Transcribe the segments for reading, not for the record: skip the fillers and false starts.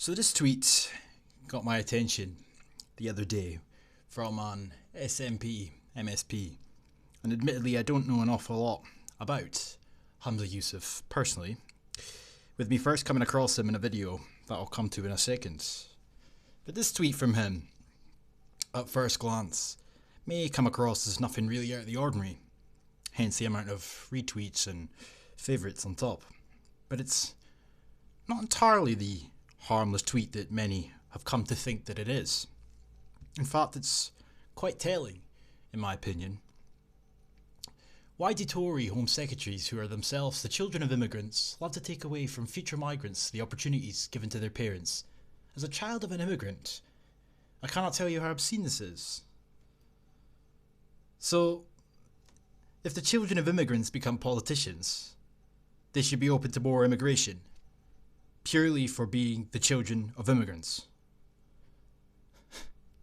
So this tweet got my attention the other day from an SMP MSP, and admittedly I don't know an awful lot about Hamza Yusuf personally, with me first coming across him in a video that I'll come to in a second. But this tweet from him, at first glance, may come across as nothing really out of the ordinary, hence the amount of retweets and favourites on top. But it's not entirely the harmless tweet that many have come to think that it is. In fact, it's quite telling, in my opinion. Why do Tory Home Secretaries, who are themselves the children of immigrants, love to take away from future migrants the opportunities given to their parents? As a child of an immigrant, I cannot tell you how obscene this is. So, if the children of immigrants become politicians, they should be open to more immigration, purely for being the children of immigrants.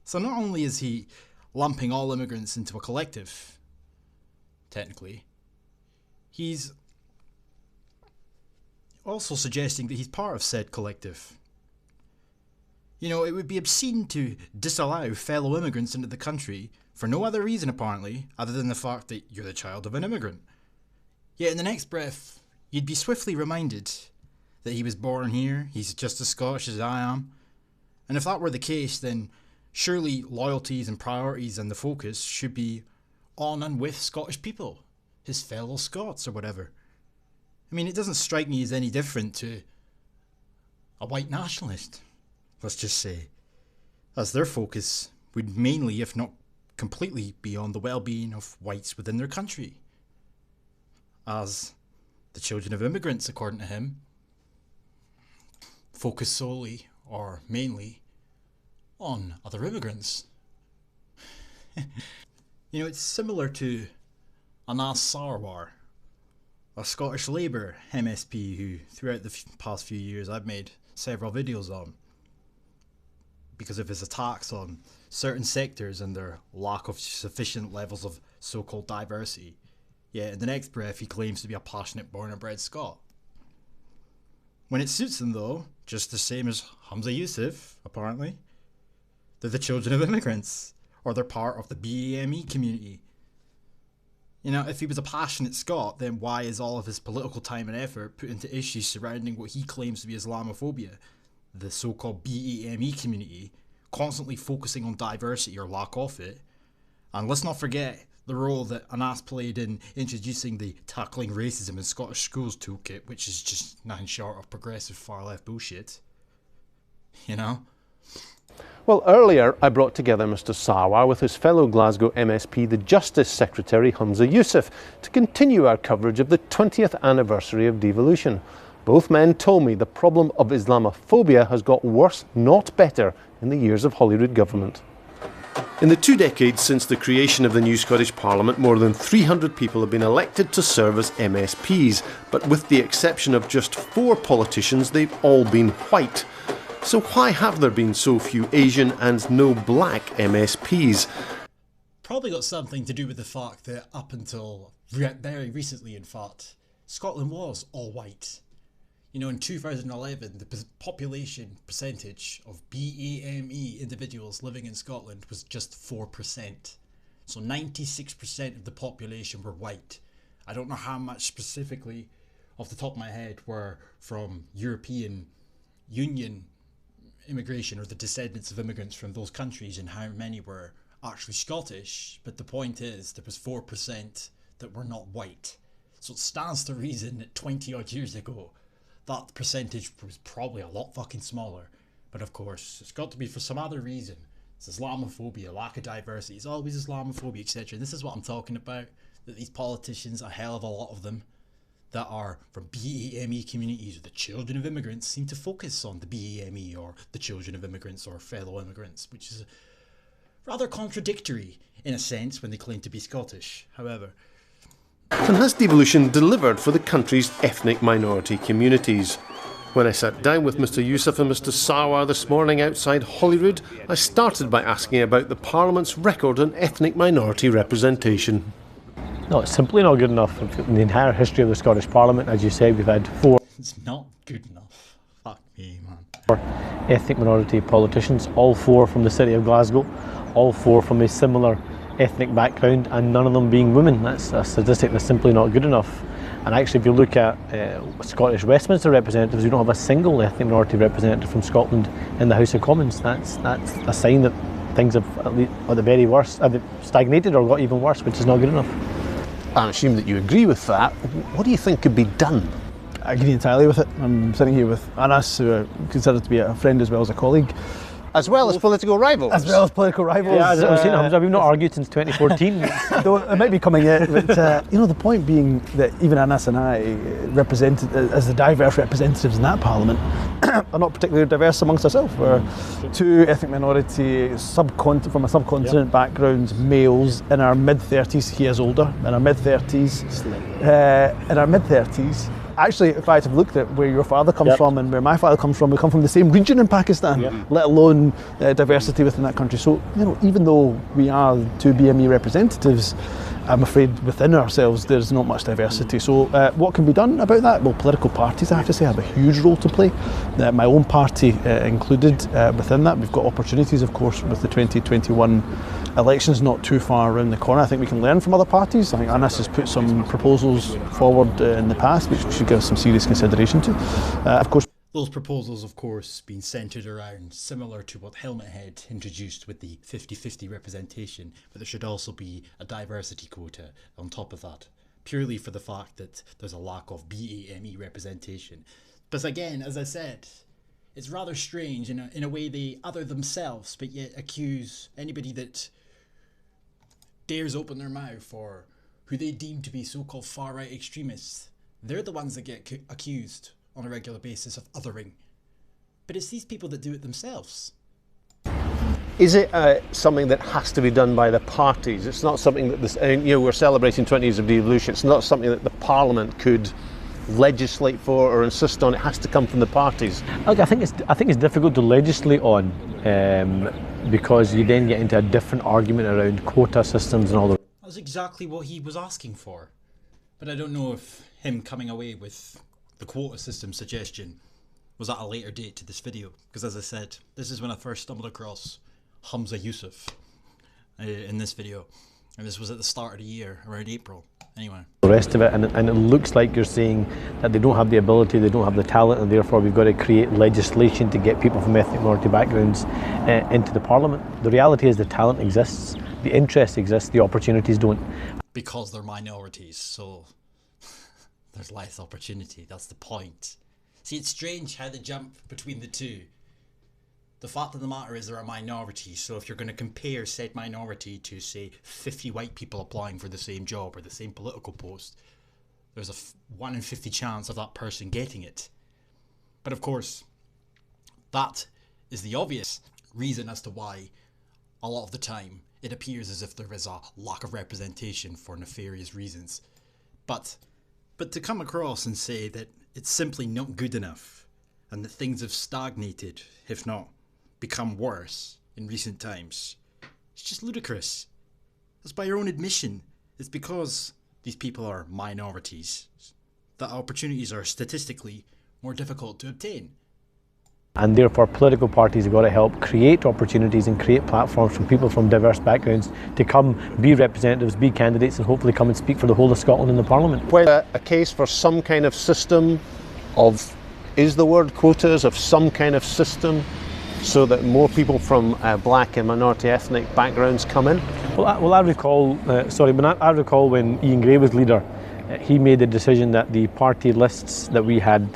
So not only is he lumping all immigrants into a collective, technically, he's also suggesting that he's part of said collective. You know, it would be obscene to disallow fellow immigrants into the country for no other reason apparently, other than the fact that you're the child of an immigrant. Yet in the next breath, you'd be swiftly reminded that he was born here, he's just as Scottish as I am. And if that were the case, then surely loyalties and priorities and the focus should be on and with Scottish people, his fellow Scots or whatever. I mean, it doesn't strike me as any different to a white nationalist, let's just say, as their focus would mainly, if not completely, be on the well-being of whites within their country. As the children of immigrants, according to him, focus solely, or mainly, on other immigrants. You know, it's similar to Anas Sarwar, a Scottish Labour MSP who, throughout the past few years, I've made several videos on because of his attacks on certain sectors and their lack of sufficient levels of so-called diversity. Yet in the next breath he claims to be a passionate born and bred Scot. When it suits them though, just the same as Hamza Yusuf, apparently, they're the children of immigrants, or they're part of the BAME community. You know, if he was a passionate Scot, then why is all of his political time and effort put into issues surrounding what he claims to be Islamophobia, the so-called BAME community, constantly focusing on diversity or lack of it? And let's not forget the role that Anas played in introducing the Tackling Racism in Scottish Schools toolkit, which is just nothing short of progressive far-left bullshit. You know? Well, earlier I brought together Mr Sarwar with his fellow Glasgow MSP, the Justice Secretary Hamza Yusuf, to continue our coverage of the 20th anniversary of devolution. Both men told me the problem of Islamophobia has got worse, not better, in the years of Holyrood government. In the 2 decades since the creation of the new Scottish Parliament, more than 300 people have been elected to serve as MSPs, but with the exception of just 4 politicians, they've all been white. So why have there been so few Asian and no black MSPs? Probably got something to do with the fact that up until very recently, in fact, Scotland was all white. You know, in 2011, the population percentage of BAME individuals living in Scotland was just 4%. So 96% of the population were white. I don't know how much specifically, off the top of my head, were from European Union immigration or the descendants of immigrants from those countries and how many were actually Scottish. But the point is, there was 4% that were not white. So it stands to reason that 20 odd years ago, that percentage was probably a lot fucking smaller. But of course, it's got to be for some other reason. It's Islamophobia, lack of diversity, it's always Islamophobia, etc. This is what I'm talking about, that these politicians, a hell of a lot of them, that are from BAME communities or the children of immigrants, seem to focus on the BAME or the children of immigrants or fellow immigrants, which is rather contradictory in a sense when they claim to be Scottish, however. And has devolution delivered for the country's ethnic minority communities? When I sat down with Mr Yusuf and Mr Sarwar this morning outside Holyrood, I started by asking about the Parliament's record on ethnic minority representation. No, it's simply not good enough. In the entire history of the Scottish Parliament, as you say, we've had 4 It's not good enough. Fuck me, man. ethnic minority politicians, all 4 from the city of Glasgow, all 4 from a similar ethnic background, and none of them being women. That's a statistic that's simply not good enough. And actually, if you look at Scottish Westminster representatives, we don't have a single ethnic minority representative from Scotland in the House of Commons. That's a sign that things have, at the very worst, have stagnated or got even worse, which is not good enough. I assume that you agree with that. What do you think could be done? I agree entirely with it. I'm sitting here with Anas, who I consider to be a friend as well as a colleague. As well as political rivals? As well as political rivals. Yeah, I was saying, Hamza, we've not argued since 2014. Though it might be coming yet, but the point being that even Anas and I, represented as the diverse representatives in that parliament, are not particularly diverse amongst ourselves. We're 2 ethnic minority from a subcontinent backgrounds, males in our mid-30s. He is older, in our mid-30s. Actually, in fact, I've looked at where your father comes from and where my father comes from. We come from the same region in Pakistan, let alone diversity within that country. So, even though we are 2 BME representatives, I'm afraid within ourselves there's not much diversity. So what can be done about that? Well, political parties, I have to say, have a huge role to play. My own party included within that. We've got opportunities, of course, with the 2021 elections not too far around the corner. I think we can learn from other parties. I think Anas has put some proposals forward in the past which we should give some serious consideration to. Of course, those proposals, of course, being centred around similar to what Helmet Head introduced with the 50-50 representation, but there should also be a diversity quota on top of that, purely for the fact that there's a lack of BAME representation. But again, as I said, it's rather strange in a way they other themselves, but yet accuse anybody that dares open their mouth or who they deem to be so-called far-right extremists. They're the ones that get accused on a regular basis of othering. But it's these people that do it themselves. Is it something that has to be done by the parties? It's not something that we're celebrating 20 years of devolution. It's not something that the Parliament could legislate for or insist on. It has to come from the parties. Look, I think it's difficult to legislate on because you then get into a different argument around quota systems and all that. That's exactly what he was asking for. But I don't know if him coming away with the quota system suggestion was at a later date to this video. Because as I said, this is when I first stumbled across Humza Yousaf in this video. And this was at the start of the year, around April. Anyway. The rest of it, and it looks like you're saying that they don't have the ability, they don't have the talent, and therefore we've got to create legislation to get people from ethnic minority backgrounds into the Parliament. The reality is the talent exists, the interest exists, the opportunities don't. Because they're minorities, so there's less opportunity. That's the point. See, it's strange how they jump between the two. The fact of the matter is they're a minority, so if you're going to compare said minority to, say, 50 white people applying for the same job or the same political post, there's a 1 in 50 chance of that person getting it. But of course, that is the obvious reason as to why a lot of the time it appears as if there is a lack of representation for nefarious reasons. But to come across and say that it's simply not good enough and that things have stagnated, if not become worse in recent times, it's just ludicrous. That's by your own admission. It's because these people are minorities that opportunities are statistically more difficult to obtain. And therefore political parties have got to help create opportunities and create platforms for people from diverse backgrounds to come be representatives, be candidates, and hopefully come and speak for the whole of Scotland in the Parliament. Well, a case for some kind of system of, is the word quotas, of some kind of system so that more people from black and minority ethnic backgrounds come in? I recall when Ian Gray was leader, he made the decision that the party lists that we had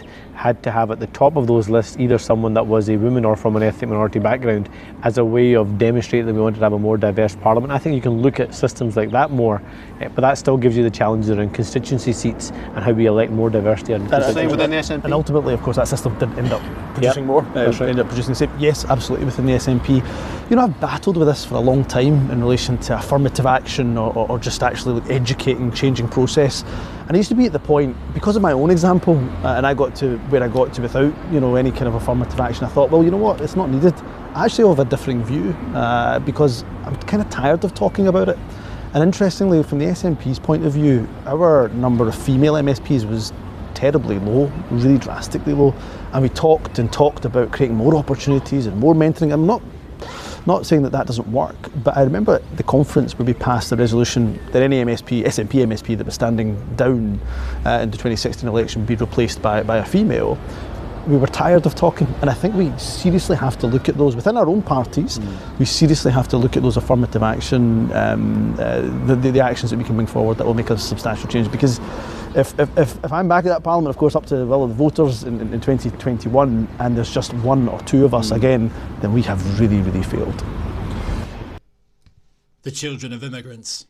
to have at the top of those lists either someone that was a woman or from an ethnic minority background as a way of demonstrating that we wanted to have a more diverse parliament. I think you can look at systems like that more, but that still gives you the challenges around constituency seats and how we elect more diversity. Within the SNP? And ultimately, of course, that system did end up producing more. That's right. Ended up producing the same. Yes, absolutely, within the SNP. You know, I've battled with this for a long time in relation to affirmative action or just actually educating, changing process. And I used to be at the point, because of my own example, and I got to where I got to without, any kind of affirmative action, I thought, well, you know what, it's not needed. I actually have a differing view because I'm kind of tired of talking about it. And interestingly, from the SNP's point of view, our number of female MSPs was terribly low, really drastically low. And we talked and talked about creating more opportunities and more mentoring. I'm not saying that doesn't work, but I remember at the conference where we passed the resolution that any SNP MSP that was standing down in the 2016 election be replaced by a female. We were tired of talking, and I think we seriously have to look at those within our own parties. We seriously have to look at those affirmative action, the actions that we can bring forward that will make a substantial change. Because if I'm back at that Parliament, of course, up to the will of the voters in 2021, and there's just one or two of us again, then we have really, really failed. The children of immigrants.